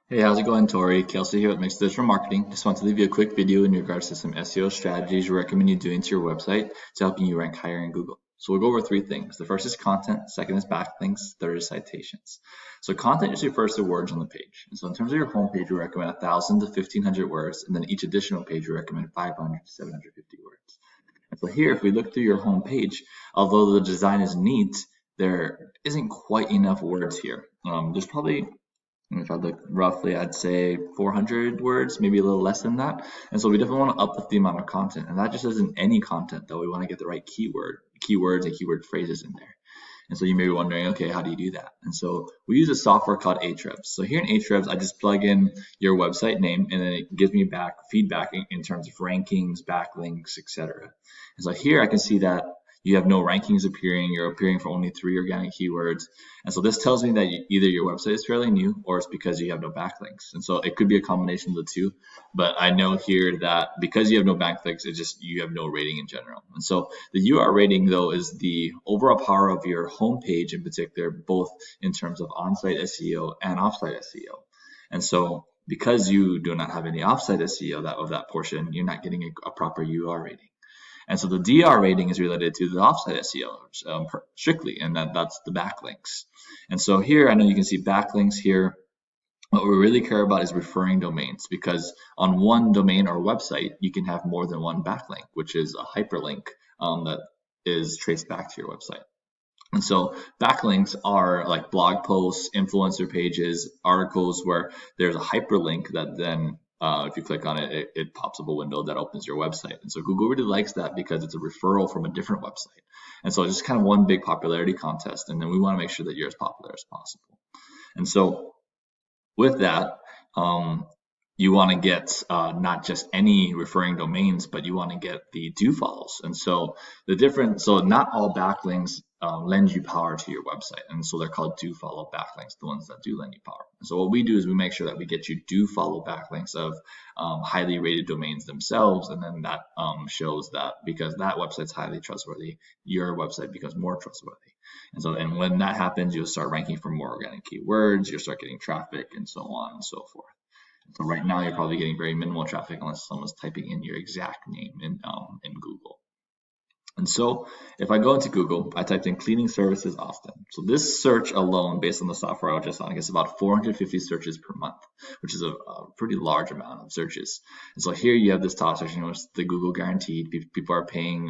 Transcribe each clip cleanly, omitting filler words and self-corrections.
Hey, how's it going, Tori? Kelsey here with Mixed Digital Marketing. Just want to leave you a quick video in regards to some SEO strategies we recommend you doing to your website to helping you rank higher in Google. So we'll go over three things. The first is content, second is backlinks, third is citations. So content just refers to words on the page. And so in terms of your homepage, we recommend 1,000 to 1,500 words, and then each additional page we recommend 500 to 750 words. And so here, if we look through your homepage, although the design is neat, there isn't quite enough words here. There's probably if I look roughly, I'd say 400 words, maybe a little less than that. And so we definitely want to uplift the amount of content. And that just isn't any content, though. We want to get the right keywords and keyword phrases in there. And so you may be wondering, okay, how do you do that? And so we use a software called Ahrefs. So here in Ahrefs, I just plug in your website name, and then it gives me back feedback in terms of rankings, backlinks, etc. And so here I can see that you have no rankings appearing, you're appearing for only 3 organic keywords. And so this tells me that either your website is fairly new or it's because you have no backlinks. And so it could be a combination of the two, but I know here that because you have no backlinks, it's just you have no rating in general. And so the UR rating, though, is the overall power of your homepage in particular, both in terms of on-site SEO and off-site SEO. And so because you do not have any off-site SEO of that portion, you're not getting a proper UR rating. And so the DR rating is related to the offsite SEO strictly, and that's the backlinks. And so here, I know you can see backlinks here. What we really care about is referring domains, because on one domain or website, you can have more than one backlink, which is a hyperlink that is traced back to your website. And so backlinks are like blog posts, influencer pages, articles where there's a hyperlink that then if you click on it, it pops up a window that opens your website. And so Google really likes that because it's a referral from a different website. And so it's just kind of one big popularity contest. And then we want to make sure that you're as popular as possible. And so with that, you want to get not just any referring domains, but you want to get the do follows. And so so not all backlinks lend you power to your website. And so they're called do follow backlinks, the ones that do lend you power. And so what we do is we make sure that we get you do follow backlinks of highly rated domains themselves. And then that shows that because that website's highly trustworthy, your website becomes more trustworthy. And when that happens, you'll start ranking for more organic keywords, you'll start getting traffic and so on and so forth. So right now you're probably getting very minimal traffic unless someone's typing in your exact name in Google. And so if I go into Google, I typed in cleaning services Austin. So this search alone, based on the software I was just on, gets about 450 searches per month, which is a pretty large amount of searches. And so here you have this top section, which is the Google guaranteed. People are paying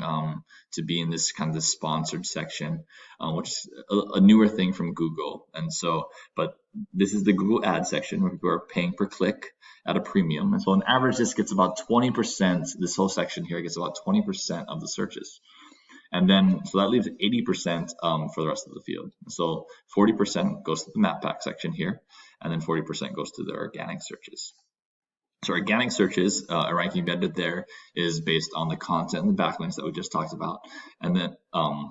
to be in this kind of this sponsored section, which is a newer thing from Google. And so, but this is the Google ad section where people are paying per click at a premium. And so on average, this gets about 20%, this whole section here gets about 20% of the searches. And then, so that leaves 80% for the rest of the field. So 40% goes to the map pack section here, and then 40% goes to the organic searches. So organic searches, a ranking embedded there is based on the content and the backlinks that we just talked about, and then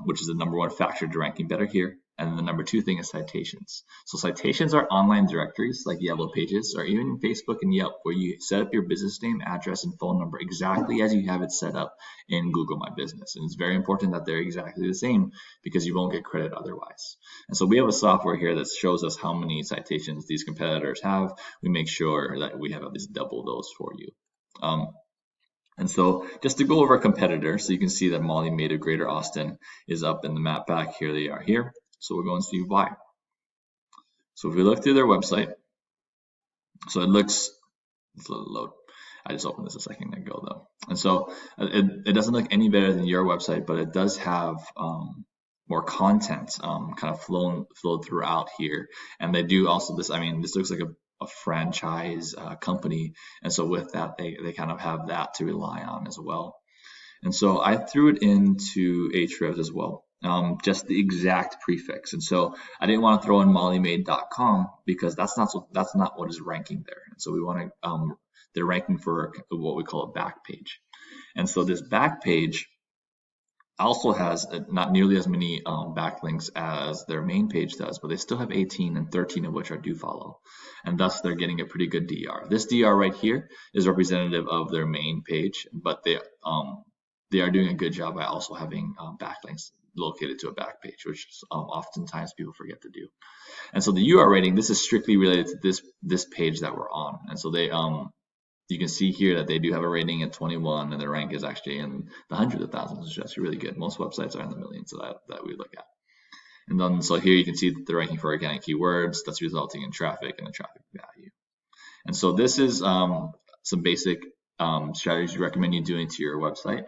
which is the number one factor to ranking better here. And then the number two thing is citations. So citations are online directories like Yellow Pages or even Facebook and Yelp, where you set up your business name, address, and phone number exactly as you have it set up in Google My Business. And it's very important that they're exactly the same because you won't get credit otherwise. And so we have a software here that shows us how many citations these competitors have. We make sure that we have at least double those for you. And so just to go over a competitor, so you can see that Molly Made of Greater Austin is up in the map back. Here they are here. So we're going to see why. So if we look through their website, so it looks, it's a little load. I just opened this a second ago though. And so it doesn't look any better than your website, but it does have more content kind of flowed throughout here. And they do also this, I mean, this looks like a franchise company. And so with that, they kind of have that to rely on as well. And so I threw it into Ahrefs as well. Just the exact prefix. And so I didn't want to throw in mollymade.com because that's not what is ranking there. And so we want to, they're ranking for what we call a back page. And so this back page also has not nearly as many backlinks as their main page does, but they still have 18 and 13 of which are do follow. And thus they're getting a pretty good DR. This DR right here is representative of their main page, but they are doing a good job by also having backlinks located to a back page, which oftentimes people forget to do. And so the UR rating, this is strictly related to this page that we're on. And so they you can see here that they do have a rating at 21, and their rank is actually in the hundreds of thousands, which is actually really good. Most websites are in the millions that we look at. And then so here you can see that they're ranking for organic keywords that's resulting in traffic and a traffic value. And so this is some basic strategies we recommend you doing to your website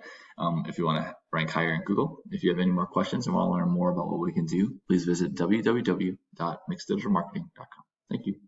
if you want to rank higher in Google. If you have any more questions and want to learn more about what we can do, please visit www.mixeddigitalmarketing.com. Thank you.